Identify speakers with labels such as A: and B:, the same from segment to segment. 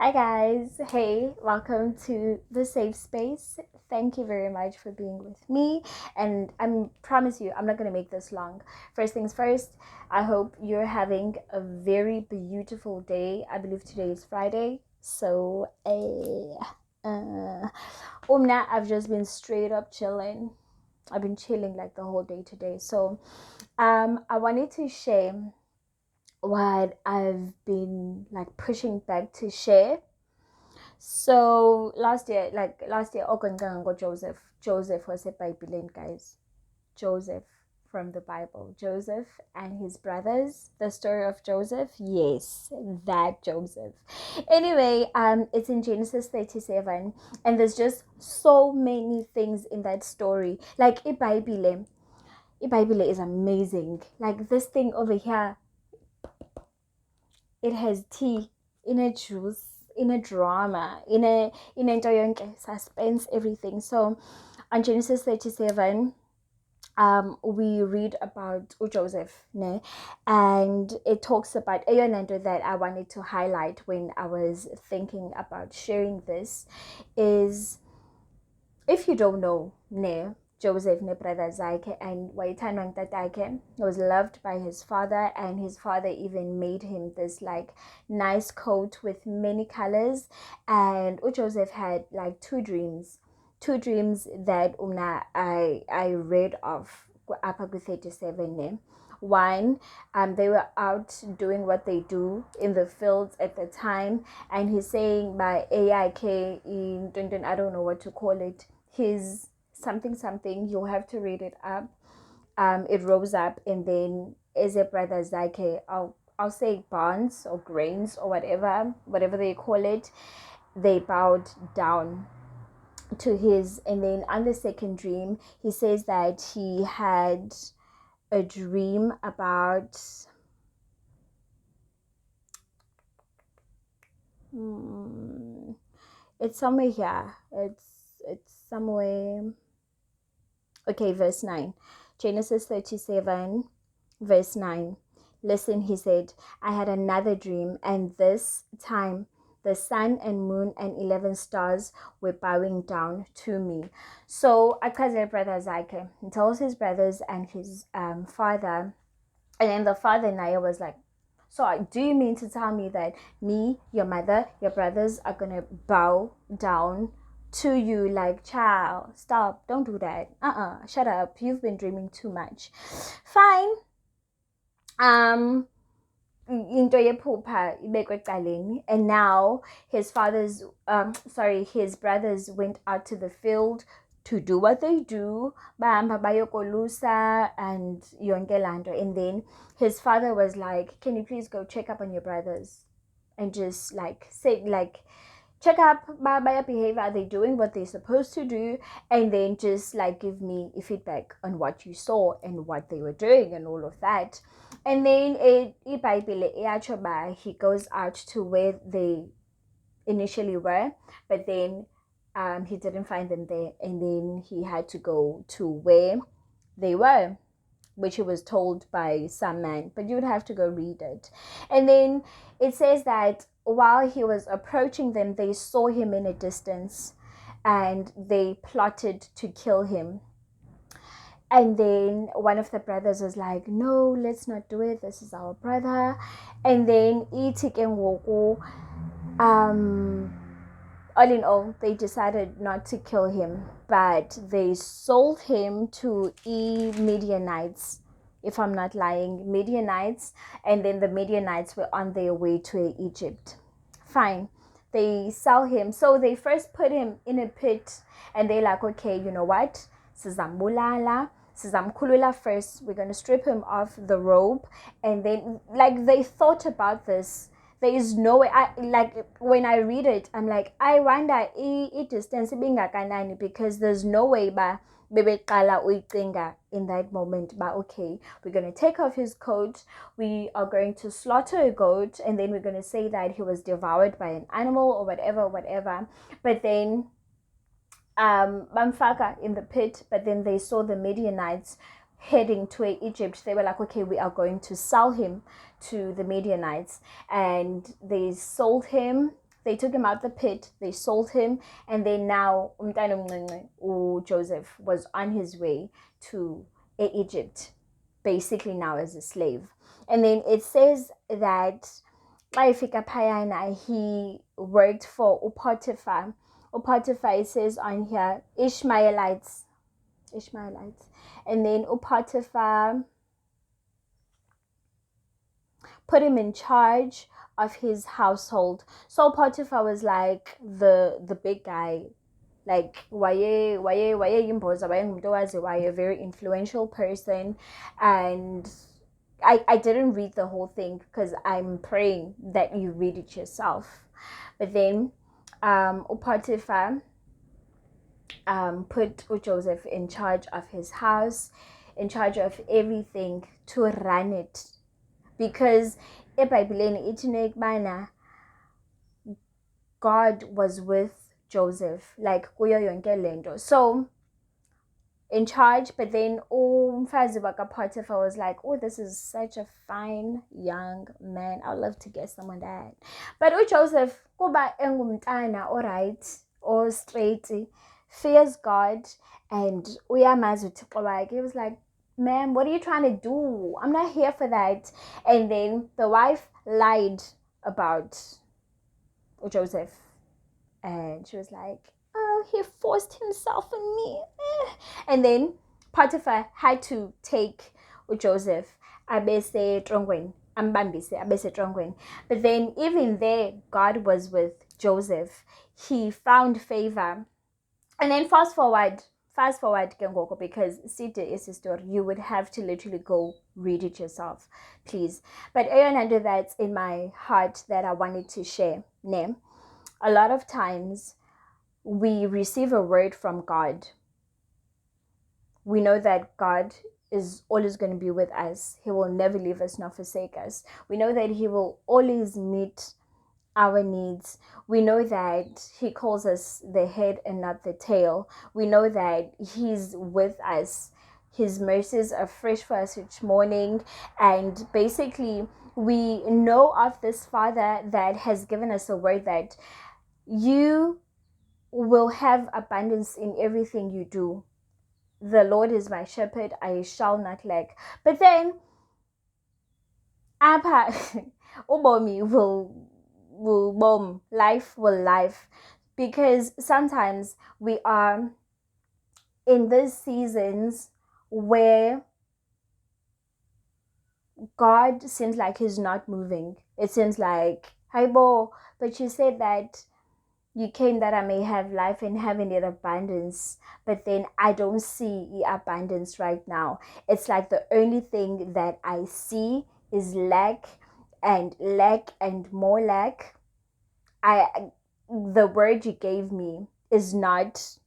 A: Hi guys, hey, welcome to the safe space. Thank you very much for being with me, and I promise you I'm not going to make this long. First things first, I hope you're having a very beautiful day. I believe today is Friday, so I've just been straight up chilling. I've been chilling like the whole day today. So I wanted to share what I've been like pushing back to share. So last year, Ogongango Joseph was a Bible, guys. Joseph from the Bible. Joseph and his brothers. The story of Joseph. Yes, that Joseph. Anyway, it's in Genesis 37, and there's just so many things in that story. Like Bible is amazing. Like this thing over here, it has tea in a juice, in a drama, in a suspense, everything. So on Genesis 37, we read about Joseph, ne? And it talks about Ayonando that I wanted to highlight when I was thinking about sharing this is, if you don't know, ne, Joseph ne brother Zake and Waitanang Tatake was loved by his father, and his father even made him this like nice coat with many colors. And Joseph had like two dreams that I read of up to 37 ne. One, they were out doing what they do in the fields at the time, and he's saying by AIK in I don't know what to call it, his something, you'll have to read it up. It rose up, and then as a brother Zake, I'll say barns or grains or whatever they call it, they bowed down to his. And then on the second dream, he says that he had a dream about it's somewhere here. It's somewhere. Okay, verse 9. Genesis 37, verse 9. Listen, he said, I had another dream, and this time the sun and moon and 11 stars were bowing down to me. So, Akazel brother Zake, he tells his brothers and his father, and then the father Naya was like, so do you mean to tell me that me, your mother, your brothers are going to bow down to you? Like, child, stop, don't do that. Shut up, you've been dreaming too much. Fine. Into yephupha ibekwe ecaleni, and now his brothers went out to the field to do what they do, bahamba bayokolusa and yonke lanto. And then his father was like, can you please go check up on your brothers and just like say like check up by behavior, are they doing what they're supposed to do, and then just like give me a feedback on what you saw and what they were doing and all of that. And then he goes out to where they initially were, but then he didn't find them there, and then he had to go to where they were, which he was told by some man, but you would have to go read it. And then it says that while he was approaching them, they saw him in a distance and they plotted to kill him. And then one of the brothers was like, no, let's not do it, this is our brother. And then Itik and Woku, all in all, they decided not to kill him, but they sold him to Midianites, if I'm not lying, Midianites. And then the Midianites were on their way to Egypt. Fine. They sell him. So they first put him in a pit, and they're like, okay, you know what? Sizambulala. Sizamkulula first. We're going to strip him off the robe. And then, like, they thought about this. There is no way. When I read it, I'm like, I wonder distance because there's no way bebeqala uyicinga in that moment. But okay, we're going to take off his coat, we are going to slaughter a goat, and then we're going to say that he was devoured by an animal or whatever. But then Bamfaka in the pit, but then they saw the Midianites heading to Egypt. They were like, okay, we are going to sell him to the Midianites. And they sold him They took him out the pit, they sold him, and then now Joseph was on his way to Egypt, basically now as a slave. And then it says that he worked for Potiphar. Potiphar, it says on here, Ishmaelites. And then Potiphar put him in charge of his household. So Potiphar was like the big guy, like why a very influential person. And I didn't read the whole thing because I'm praying that you read it yourself. But then Potiphar put Joseph in charge of his house, in charge of everything to run it. Because God was with Joseph, like kuyo yonke lento. So in charge, but then umfazi Potiphar was like, oh, this is such a fine young man. I'd love to get someone that. But Joseph, kuba engumntana, all right, or straight, fears God, and uyamazi uThixo wakhe. He was like, man, what are you trying to do? I'm not here for that. And then the wife lied about Joseph, and she was like, oh, he forced himself on me. And then Potiphar had to take Joseph abese trongweni, ambambise abese trongweni. But then even there, God was with Joseph. He found favor. And then fast forward because Sita is a story. You would have to literally go read it yourself, please. But under that's in my heart that I wanted to share. A lot of times we receive a word from God. We know that God is always going to be with us. He will never leave us nor forsake us. We know that He will always meet our needs. We know that He calls us the head and not the tail. We know that He's with us. His mercies are fresh for us each morning. And basically, we know of this Father that has given us a word that you will have abundance in everything you do. The Lord is my shepherd, I shall not lack. But then, ubomi will bomb, life will life. Because sometimes we are in these seasons where God seems like He's not moving. It seems like, hi bo, but you said that you came that I may have life and have it in abundance, but then I don't see abundance right now. It's like the only thing that I see is lack and more lack. The word you gave me is not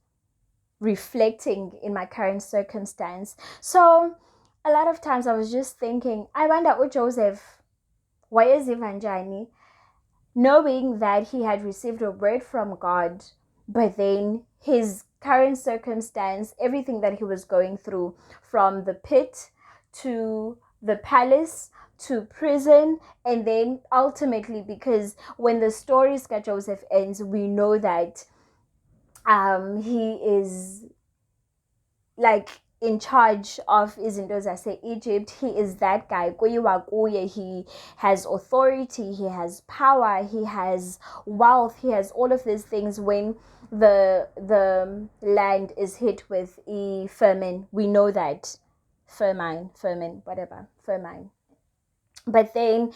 A: reflecting in my current circumstance. So a lot of times I was just thinking, I wonder, Joseph, why is Evanjani? Knowing that he had received a word from God, but then his current circumstance, everything that he was going through, from the pit to the palace to prison, and then ultimately, because when the story of Joseph ends, we know that he is like in charge of Izindoza say Egypt. He is that guy. He has authority, he has power, he has wealth, he has all of these things. When the land is hit with a famine, we know that famine, whatever, famine. But then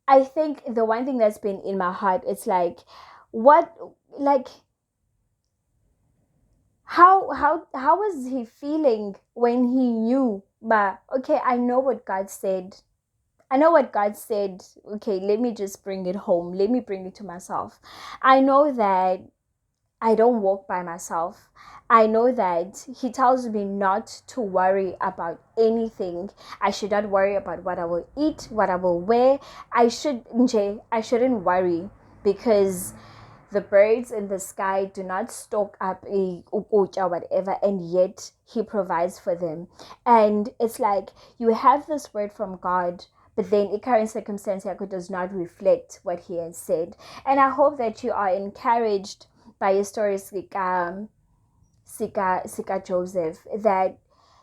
A: I think the one thing that's been in my heart, it's like, what, like, how was he feeling when he knew, but okay, I know what God said. Okay, let me just bring it home. Let me bring it to myself. I know that I don't walk by myself. I know that He tells me not to worry about anything. I should not worry about what I will eat, what I will wear. I shouldn't worry, because the birds in the sky do not stock up a ukutya, whatever, and yet He provides for them. And it's like you have this word from God, but then the current circumstance does not reflect what he has said. And I hope that you are encouraged by your stories like Sika Joseph, that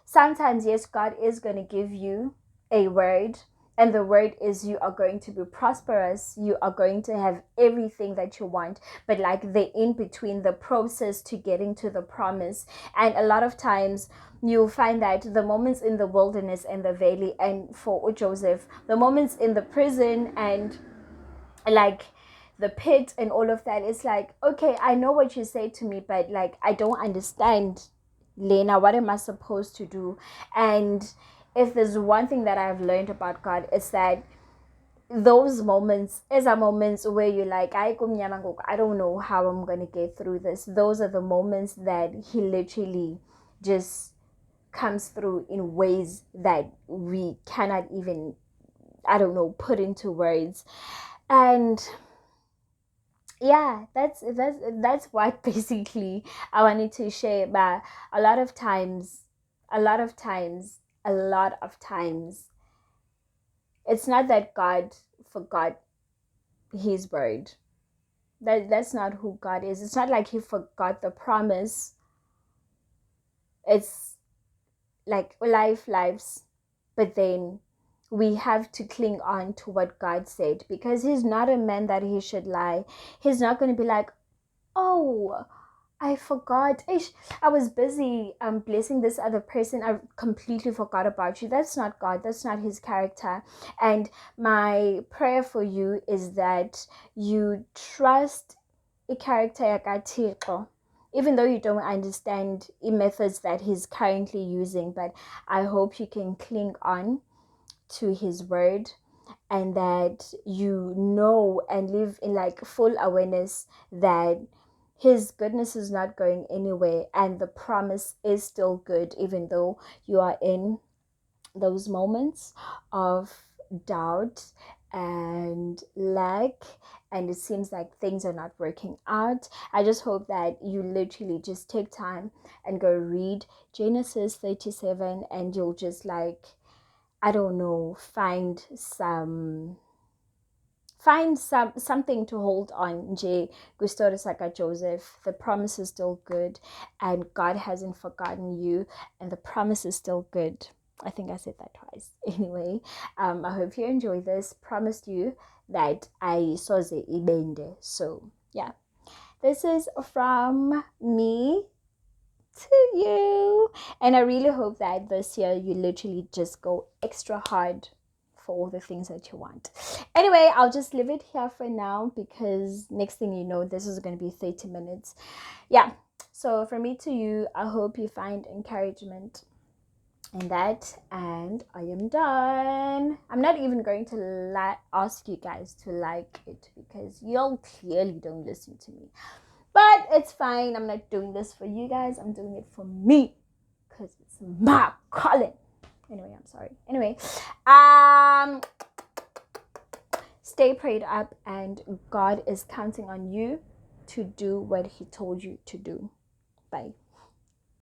A: sometimes, yes, God is going to give you a word, and the word is you are going to be prosperous, you are going to have everything that you want, but like the in between, the process to getting to the promise. And a lot of times you'll find that the moments in the wilderness and the valley, and for Joseph, the moments in the prison and like the pit and all of that, it's like, okay, I know what you say to me, but like I don't understand, Lena, what am I supposed to do? And if there's one thing that I've learned about God, it's that those moments are moments where you're like, I don't know how I'm gonna get through this. Those are the moments that he literally just comes through in ways that we cannot even, I don't know, put into words. And yeah, that's what basically I wanted to share. But a lot of times, a lot of times, a lot of times, it's not that God forgot his word. That's not who God is. It's not like he forgot the promise. It's like lives, but then we have to cling on to what God said, because he's not a man that he should lie. He's not going to be like, oh, I forgot. Ish, I was busy blessing this other person. I completely forgot about you. That's not God. That's not his character. And my prayer for you is that you trust a character yakaThixo, even though you don't understand the methods that he's currently using. But I hope you can cling on to his word, and that you know and live in like full awareness that his goodness is not going anywhere, and the promise is still good, even though you are in those moments of doubt and lack, and it seems like things are not working out. I just hope that you literally just take time and go read Genesis 37, and you'll just like, I don't know, something to hold on. J Gustavo Saka Joseph, the promise is still good, and God hasn't forgotten you, and the promise is still good. I think I said that twice. Anyway, I hope you enjoy this. Promised you that I saw the ibende. So yeah, this is from me to you, and I really hope that this year you literally just go extra hard for all the things that you want. Anyway, I'll just leave it here for now, because next thing you know, this is going to be 30 minutes. Yeah, so from me to you, I hope you find encouragement in that, and I am done. I'm not even going to ask you guys to like it, because y'all clearly don't listen to me. But it's fine. I'm not doing this for you guys. I'm doing it for me, because it's my calling. Anyway, I'm sorry. Anyway, stay prayed up, and God is counting on you to do what he told you to do. Bye.